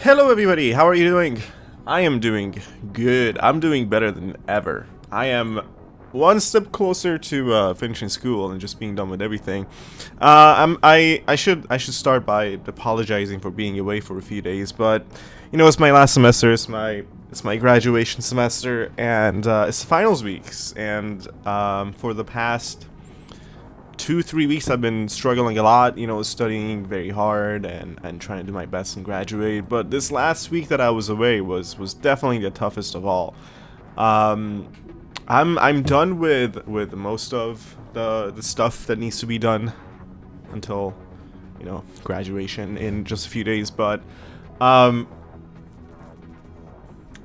Hello everybody, how are you doing? I am doing good. I'm doing better than ever. I am one step closer to finishing school and just being done with everything. I should start by apologizing for being away for a few days, but you know, it's my last semester, it's my graduation semester, and it's the finals weeks, and for the past 2-3 weeks I've been struggling a lot, you know, studying very hard and trying to do my best and graduate. But this last week that I was away was definitely the toughest of all. I'm done with most of the stuff that needs to be done until, you know, graduation in just a few days. But I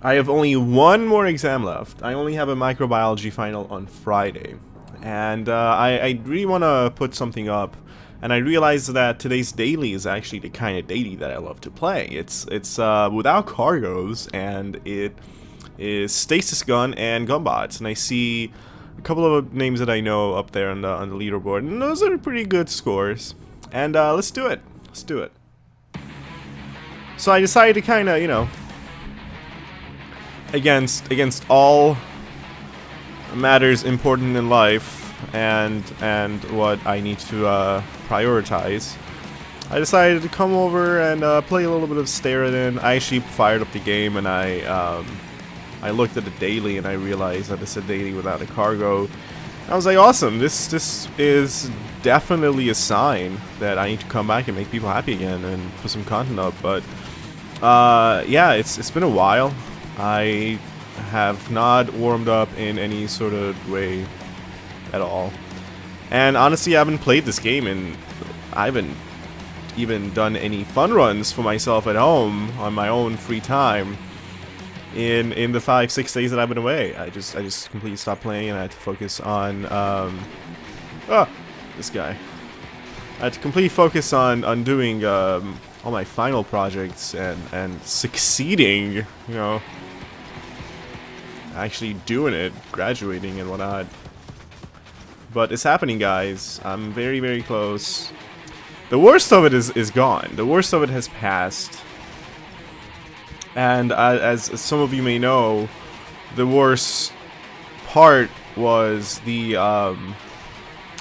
have only one more exam left. I only have a microbiology final on Friday. And I really want to put something up, and I realized that today's daily is actually the kind of daily that I love to play. It's without cargoes, and it is Stasisgun and Gunbots, and I see a couple of names that I know up there on the leaderboard, and those are pretty good scores. And let's do it. Let's do it. So I decided to kind of, you know, against all matters important in life and what I need to prioritize, I decided to come over and play a little bit of Steredenn. I actually fired up the game, and I looked at the daily and I realized that it's a daily without a cargo. I was like, awesome, this is definitely a sign that I need to come back and make people happy again and put some content up. But yeah, it's been a while. I have not warmed up in any sort of way at all, and honestly I haven't played this game, and I haven't even done any fun runs for myself at home on my own free time in the 5-6 days that I've been away. I just completely stopped playing, and I had to focus on this guy. I had to completely focus on doing all my final projects and succeeding, you know, actually doing it, graduating and whatnot. But it's happening, guys. I'm very, very close. The worst of it is gone. The worst of it has passed. And as some of you may know, the worst part was the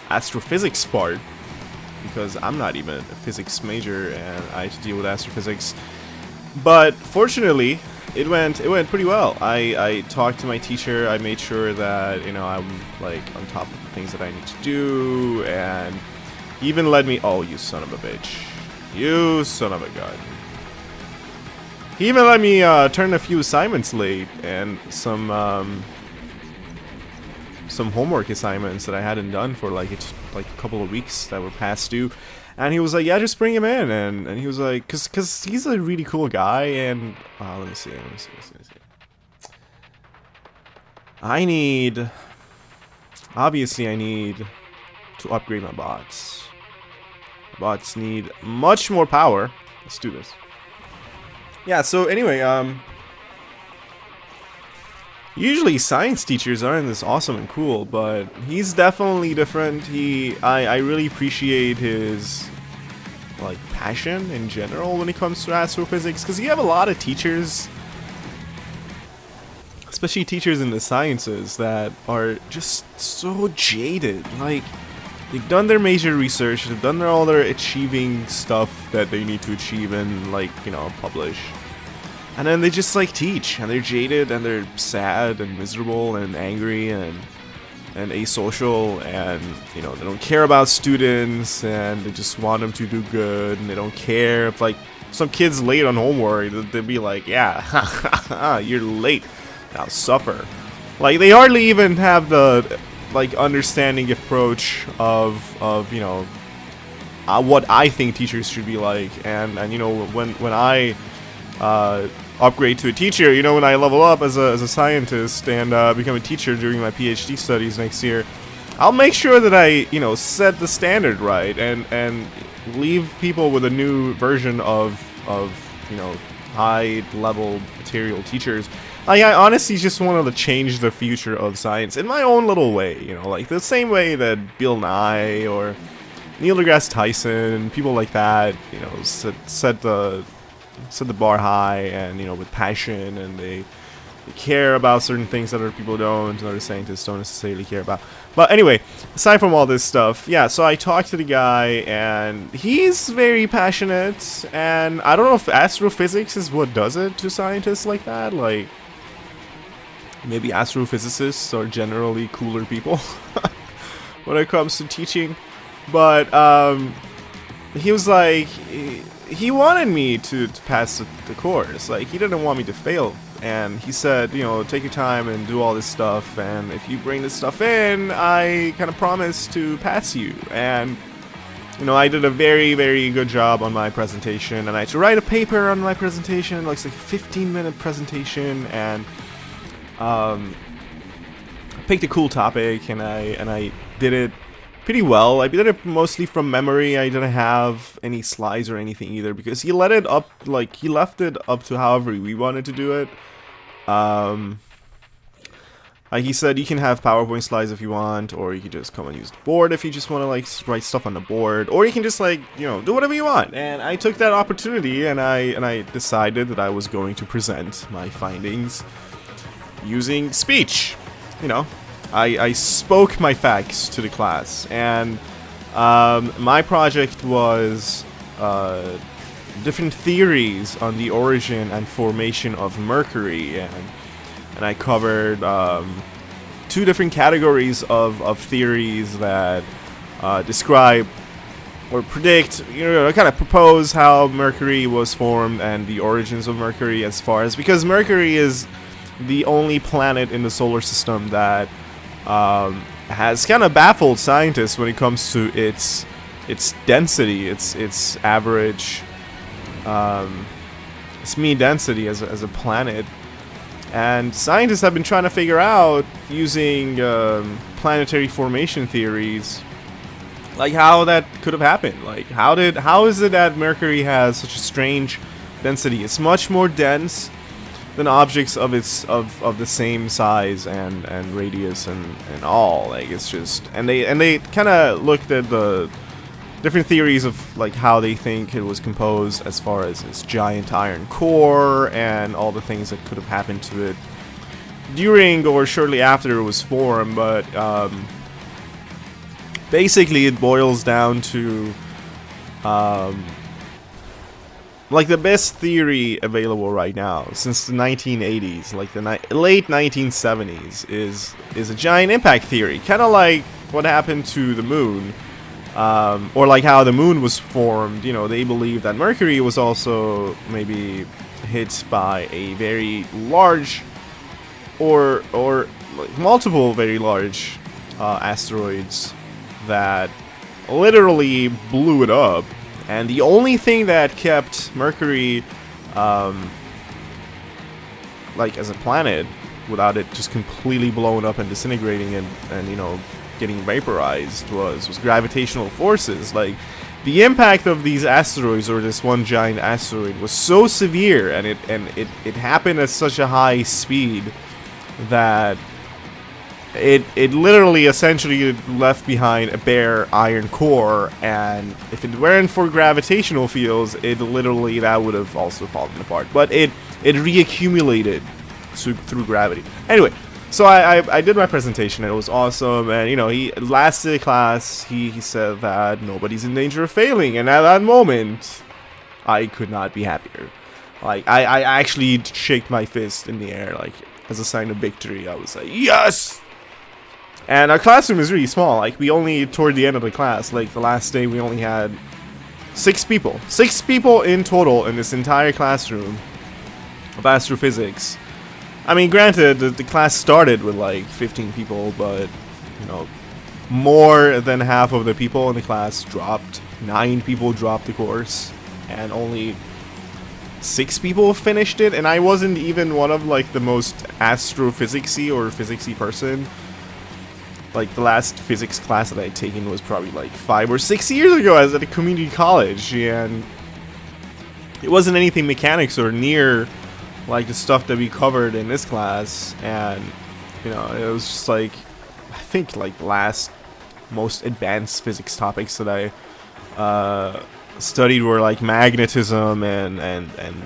astrophysics part, because I'm not even a physics major and I had to deal with astrophysics. But fortunately, it went pretty well. I talked to my teacher. I made sure that, you know, I'm like on top of the things that I need to do, and he even let me. Oh, you son of a bitch! You son of a gun! He even let me turn a few assignments late and some homework assignments that I hadn't done for like a couple of weeks that were past due. And he was like, yeah, just bring him in. And he was like, cause he's a really cool guy. And let me see. Obviously I need to upgrade my bots. Bots need much more power. Let's do this. Yeah, so anyway, usually science teachers aren't this awesome and cool, but he's definitely different. I really appreciate his like passion in general when it comes to astrophysics, because you have a lot of teachers, especially teachers in the sciences, that are just so jaded. Like, they've done their major research, they've done all their achieving stuff that they need to achieve and, like, you know, publish. And then they just like teach, and they're jaded, and they're sad and miserable and angry and asocial, and, you know, they don't care about students, and they just want them to do good, and they don't care if, like, some kid's late on homework. They'd be like, yeah, you're late, now suffer. Like, they hardly even have the, like, understanding approach of you know, what I think teachers should be like. And you know, when I upgrade to a teacher, you know, when I level up as a scientist and become a teacher during my PhD studies next year, I'll make sure that I, you know, set the standard right and leave people with a new version of you know, high level material teachers. I honestly just wanted to change the future of science in my own little way, you know, like the same way that Bill Nye or Neil deGrasse Tyson and people like that, you know, set the set the bar high, and with passion, and they care about certain things that other people don't, and other scientists don't necessarily care about. But anyway, aside from all this stuff, yeah, so I talked to the guy, and he's very passionate, and I don't know if astrophysics is what does it to scientists like that. Like, maybe astrophysicists are generally cooler people when it comes to teaching. But he was like, he wanted me to pass the course. Like, he didn't want me to fail. And he said, take your time and do all this stuff, and if you bring this stuff in, I kind of promise to pass you. And I did a very, very good job on my presentation, and I had to write a paper on my presentation, like a 15-minute presentation, and I picked a cool topic, and I did it pretty well. I did it mostly from memory. I didn't have any slides or anything either, because he let it up, like, he left it up to however we wanted to do it. Like he said, you can have PowerPoint slides if you want, or you can just come and use the board if you just want to, like, write stuff on the board, or you can just, like, do whatever you want. And I took that opportunity, and I decided that I was going to present my findings using speech. I spoke my facts to the class, and my project was different theories on the origin and formation of Mercury, and I covered 2 different categories of theories that describe or predict, kind of propose how Mercury was formed and the origins of Mercury, as far as, because Mercury is the only planet in the solar system that has kind of baffled scientists when it comes to its density, its average, its mean density as a planet. And scientists have been trying to figure out, using planetary formation theories, like how that could have happened. Like, how is it that Mercury has such a strange density? It's much more dense than objects of the same size and radius and all. Like, it's just, and they kind of looked at the different theories of, like, how they think it was composed, as far as its giant iron core and all the things that could have happened to it during or shortly after it was formed. But basically it boils down to like, the best theory available right now since the 1980s, like the late 1970s, is a giant impact theory, kind of like what happened to the moon, or like how the moon was formed. They believe that Mercury was also maybe hit by a very large, or like multiple very large asteroids that literally blew it up. And the only thing that kept Mercury, like, as a planet, without it just completely blowing up and disintegrating and getting vaporized, was gravitational forces. Like, the impact of these asteroids, or this one giant asteroid, was so severe, and it happened at such a high speed that it literally essentially left behind a bare iron core, and if it weren't for gravitational fields, that would have also fallen apart. But it reaccumulated through gravity. Anyway, so I did my presentation, and it was awesome. And he last day of class, he said that nobody's in danger of failing, and at that moment, I could not be happier. Like, I actually shaked my fist in the air, like, as a sign of victory. I was like, yes! And our classroom is really small. Like, we only, toward the end of the class, like the last day, we only had 6 people. 6 people in total in this entire classroom of astrophysics. I mean, granted, the class started with like 15 people, but, more than half of the people in the class dropped. 9 people dropped the course, and only 6 people finished it. And I wasn't even one of, like, the most astrophysicsy or physicsy person. Like, the last physics class that I had taken was probably like 5 or 6 years ago. I was at a community college, and it wasn't anything mechanics or near like the stuff that we covered in this class. And it was just like, I think, like, the last most advanced physics topics that I studied were like magnetism and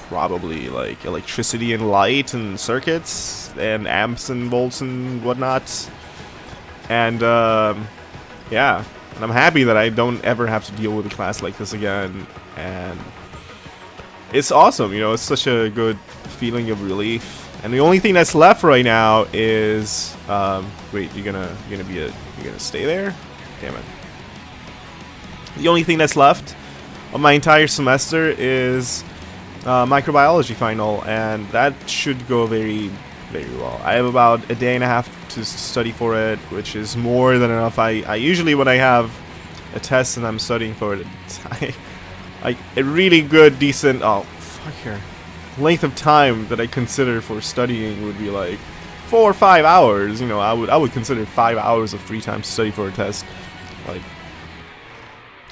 probably like electricity and light and circuits and amps and volts and whatnot. And yeah, and I'm happy that I don't ever have to deal with a class like this again. And it's awesome, you know, it's such a good feeling of relief. And the only thing that's left right now is wait, you're gonna stay there? Damn it. The only thing that's left of my entire semester is microbiology final, and that should go very, very well. I have about a day and a half to study for it, which is more than enough. I usually, when I have a test and I'm studying for it, a really good, decent, oh, fuck here, length of time that I consider for studying would be like 4 or 5 hours. You know, I would consider 5 hours of free time to study for a test like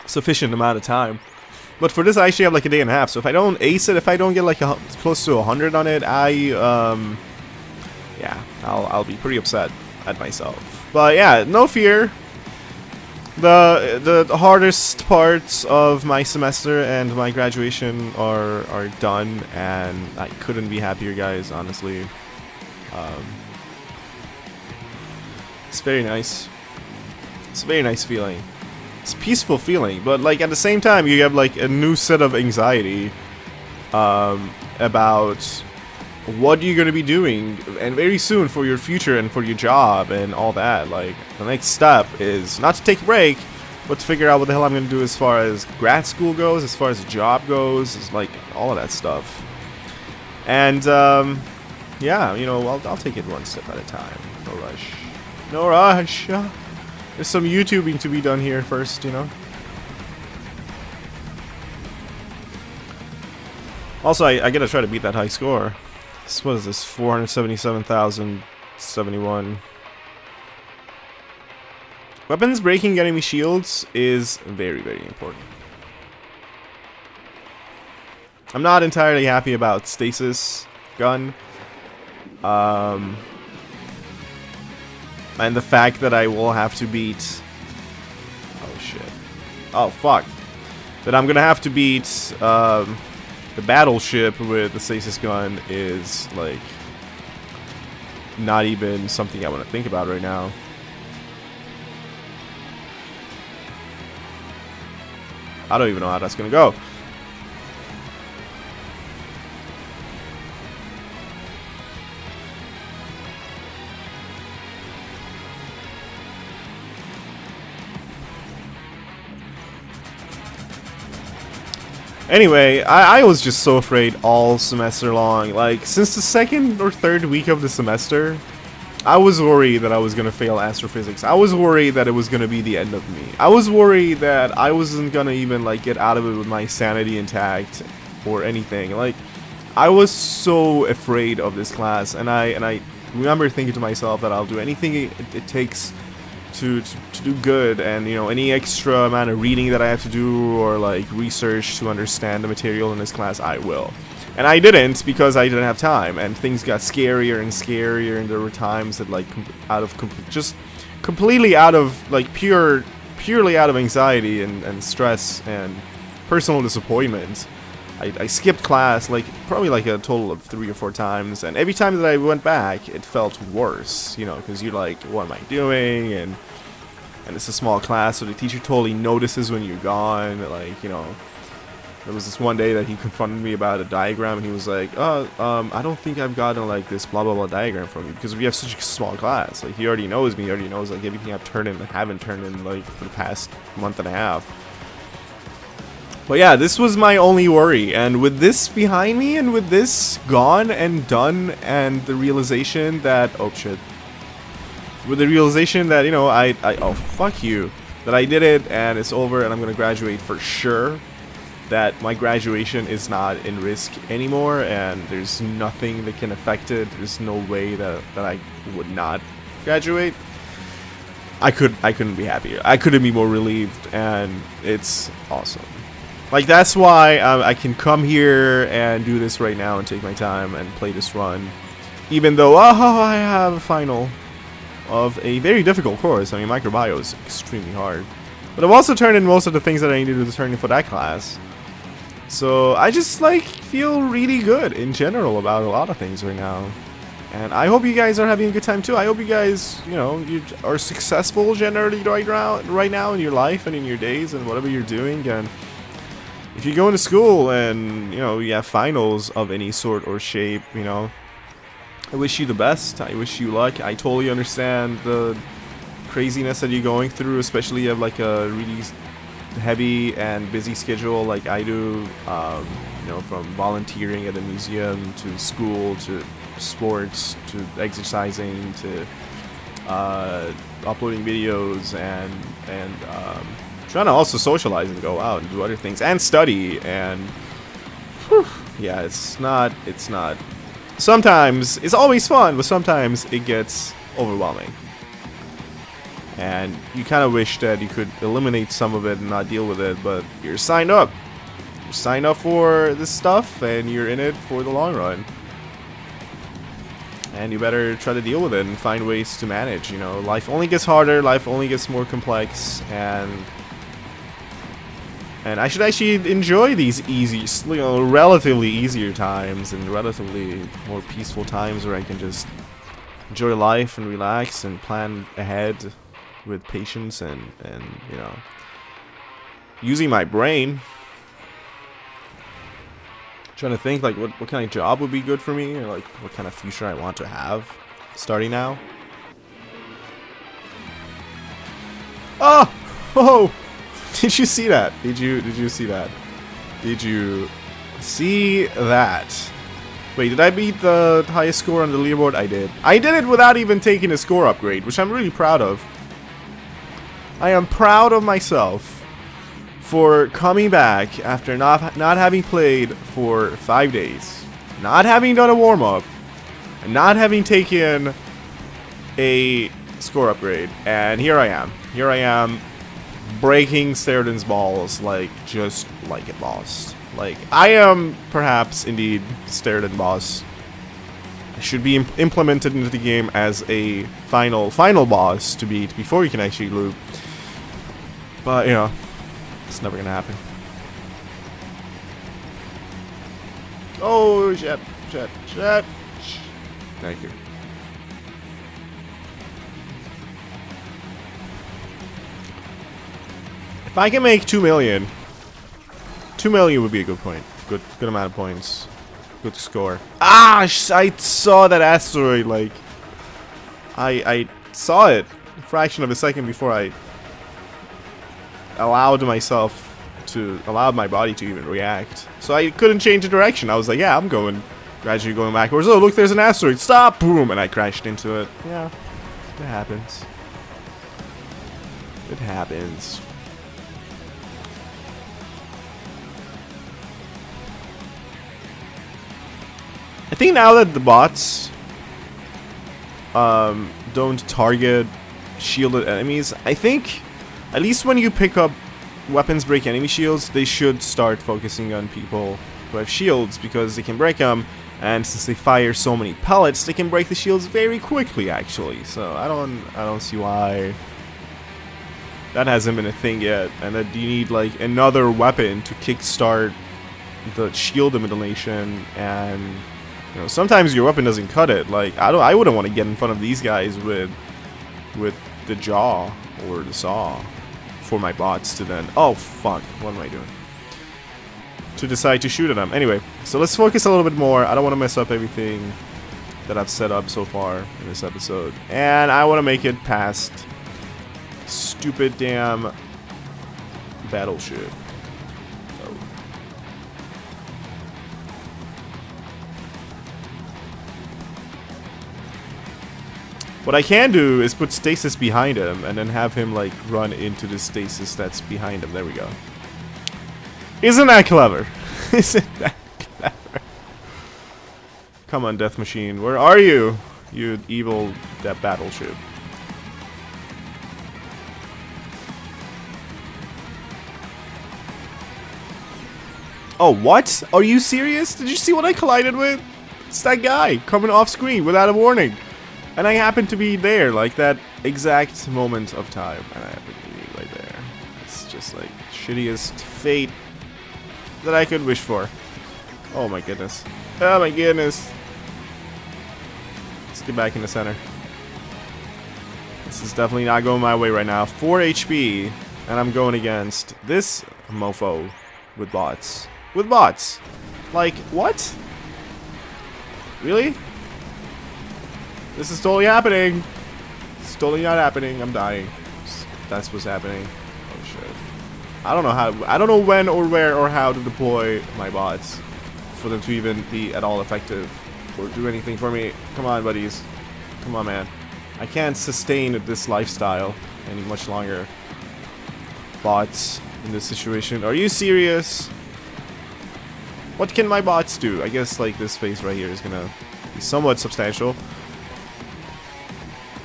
sufficient amount of time. But for this, I actually have like a day and a half. So if I don't ace it, if I don't get like close to 100 on it, yeah, I'll be pretty upset at myself. But yeah, no fear. The hardest parts of my semester and my graduation are done, and I couldn't be happier, guys. Honestly, it's very nice. It's a very nice feeling. It's a peaceful feeling, but like at the same time, you have like a new set of anxiety about what you're gonna be doing, and very soon for your future and for your job and all that. Like the next step is not to take a break, but to figure out what the hell I'm gonna do as far as grad school goes, as far as the job goes, is like all of that stuff. And yeah, you know, I'll take it one step at a time. No rush. No rush. There's some YouTubing to be done here first, you know. Also, I gotta try to beat that high score. What is this? 477,071. Weapons breaking enemy shields is very, very important. I'm not entirely happy about Stasisgun. And the fact that I will have to beat... Oh, shit. Oh, fuck. That I'm gonna have to beat the battleship with the Stasisgun is, like, not even something I want to think about right now. I don't even know how that's gonna go. Anyway, I was just so afraid all semester long. Like, since the second or third week of the semester, I was worried that I was gonna fail astrophysics. I was worried that it was gonna be the end of me. I was worried that I wasn't gonna even, like, get out of it with my sanity intact or anything. Like, I was so afraid of this class, and I remember thinking to myself that I'll do anything it takes to do good, and you know, any extra amount of reading that I have to do or like research to understand the material in this class, I will. And I didn't, because I didn't have time, and things got scarier and scarier, and there were times that like just completely out of like purely out of anxiety and stress and personal disappointment, I skipped class like probably like a total of 3 or 4 times, and every time that I went back, it felt worse, you know, because you're like, what am I doing? And it's a small class, so the teacher totally notices when you're gone. Like, you know, there was this one day that he confronted me about a diagram, and he was like, oh, I don't think I've gotten like this blah blah blah diagram from you, because we have such a small class. Like, he already knows me, he already knows like everything I've turned in and haven't turned in like for the past month and a half. But yeah, this was my only worry, and with this behind me, and with this gone and done, and the realization that, oh shit, with the realization that, you know, oh fuck you, that I did it, and it's over, and I'm gonna graduate for sure, that my graduation is not in risk anymore, and there's nothing that can affect it, there's no way that I would not graduate. I couldn't be happier. I couldn't be more relieved, and it's awesome. Like, that's why I can come here and do this right now and take my time and play this run. Even though, I have a final of a very difficult course. I mean, microbiome is extremely hard. But I've also turned in most of the things that I needed to turn in for that class. So I just like feel really good in general about a lot of things right now. And I hope you guys are having a good time too. I hope you guys, you know, you are successful generally right now in your life and in your days and whatever you're doing. And if you're going to school and, you know, you have finals of any sort or shape, you know, I wish you the best. I wish you luck. I totally understand the craziness that you're going through, especially if you have like a really heavy and busy schedule like I do, you know, from volunteering at the museum to school to sports to exercising to uploading videos and trying to also socialize and go out and do other things and study and whew, yeah, it's not sometimes it's always fun, but sometimes it gets overwhelming. And you kind of wish that you could eliminate some of it and not deal with it, but you're signed up. You're signed up for this stuff, and you're in it for the long run. And you better try to deal with it and find ways to manage, you know. Life only gets harder, life only gets more complex, and I should actually enjoy these easy, you know, relatively easier times and relatively more peaceful times where I can just enjoy life and relax and plan ahead with patience and you know, using my brain. Trying to think like what kind of job would be good for me, or like what kind of future I want to have starting now. Oh! Oh! Did you see that? Did you see that? Did you see that? Wait, did I beat the highest score on the leaderboard? I did. I did it without even taking a score upgrade, which I'm really proud of. I am proud of myself for coming back after not having played for 5 days, not having done a warm-up, and not having taken a score upgrade. And here I am, breaking Steredenn's balls like just like it lost. Like, I am perhaps indeed Steredenn boss. I should be implemented into the game as a final boss to beat before you can actually loop. But, you know, it's never gonna happen. Oh, shit. Thank you. If I can make 2 million, 2 million would be a good point. Good amount of points. Good score. Ah, I saw that asteroid, like, I saw it a fraction of a second before I allowed my body to even react. So I couldn't change the direction. I was like, yeah, I'm gradually going backwards. Oh, look, there's an asteroid. Stop! Boom! And I crashed into it. Yeah, it happens. It happens. I think now that the bots don't target shielded enemies, I think at least when you pick up weapons break enemy shields, they should start focusing on people who have shields because they can break them, and since they fire so many pellets, they can break the shields very quickly actually. So I don't see why that hasn't been a thing yet, and that you need like another weapon to kickstart the shield elimination. And you know, sometimes your weapon doesn't cut it. Like I wouldn't want to get in front of these guys with the jaw or the saw for my bots to then, oh fuck, what am I doing? To decide to shoot at them. Anyway, so let's focus a little bit more. I don't want to mess up everything that I've set up so far in this episode, and I want to make it past stupid damn battleship. What I can do is put stasis behind him and then have him like run into the stasis that's behind him. There we go. Isn't that clever? Isn't that clever? Come on, Death Machine. Where are you? You evil that battleship. Oh, what? Are you serious? Did you see what I collided with? It's that guy coming off screen without a warning. And I happen to be there, like that exact moment of time. And I happen to be right there. just like shittiest fate that I could wish for. Oh my goodness. Oh my goodness. Let's get back in the center. This is definitely not going my way right now. 4 HP, and I'm going against this mofo with bots. With bots. Like, what? Really? This is totally happening. It's totally not happening. I'm dying. That's what's happening. Oh shit. I don't know how. I don't know when or where or how to deploy my bots for them to even be at all effective or do anything for me. Come on, buddies. Come on, man. I can't sustain this lifestyle any much longer. Bots in this situation. Are you serious? What can my bots do? I guess like this phase right here is gonna be somewhat substantial.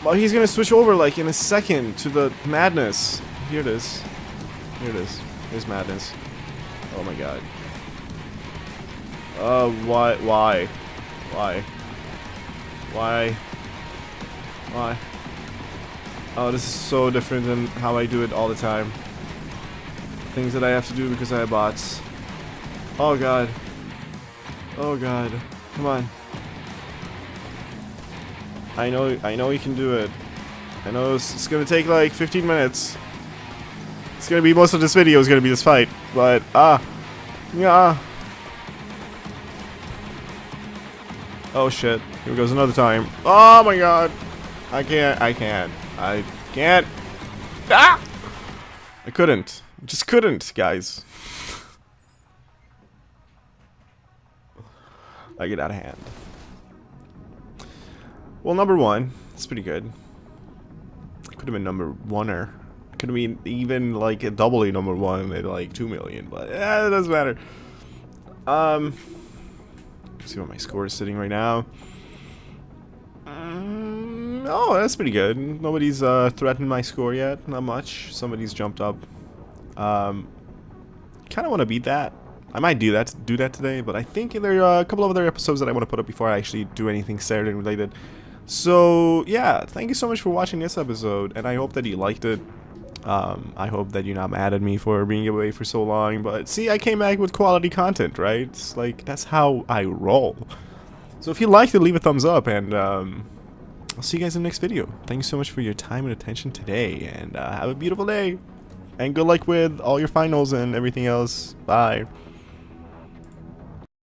But he's gonna switch over like in a second to the madness. Here it is. Here it is. Here's madness. Oh my god. Why? Why? Why? Why? Why? Oh, this is so different than how I do it all the time. Things that I have to do because I have bots. Oh god. Oh god. Come on. I know you can do it. I know it's gonna take like 15 minutes. It's gonna be most of this video is gonna be this fight, but yeah. Oh shit! Here goes another time. Oh my god! I can't. I couldn't. Just couldn't, guys. I get out of hand. Well, number one, it's pretty good. Could have been number one-er. Could have been even like a doubly number one at like 2 million, but it doesn't matter. Let's see what my score is sitting right now. Oh, that's pretty good. Nobody's threatened my score yet. Not much. Somebody's jumped up. Kind of want to beat that. I might do that today, but I think there are a couple of other episodes that I want to put up before I actually do anything Steredenn related. So yeah, thank you so much for watching this episode, and I hope that you liked it. I hope that you're not mad at me for being away for so long, but see, I came back with quality content, right? It's like, that's how I roll. So if you liked it, leave a thumbs up, and I'll see you guys in the next video. Thank you so much for your time and attention today, and have a beautiful day. And good luck with all your finals and everything else. Bye.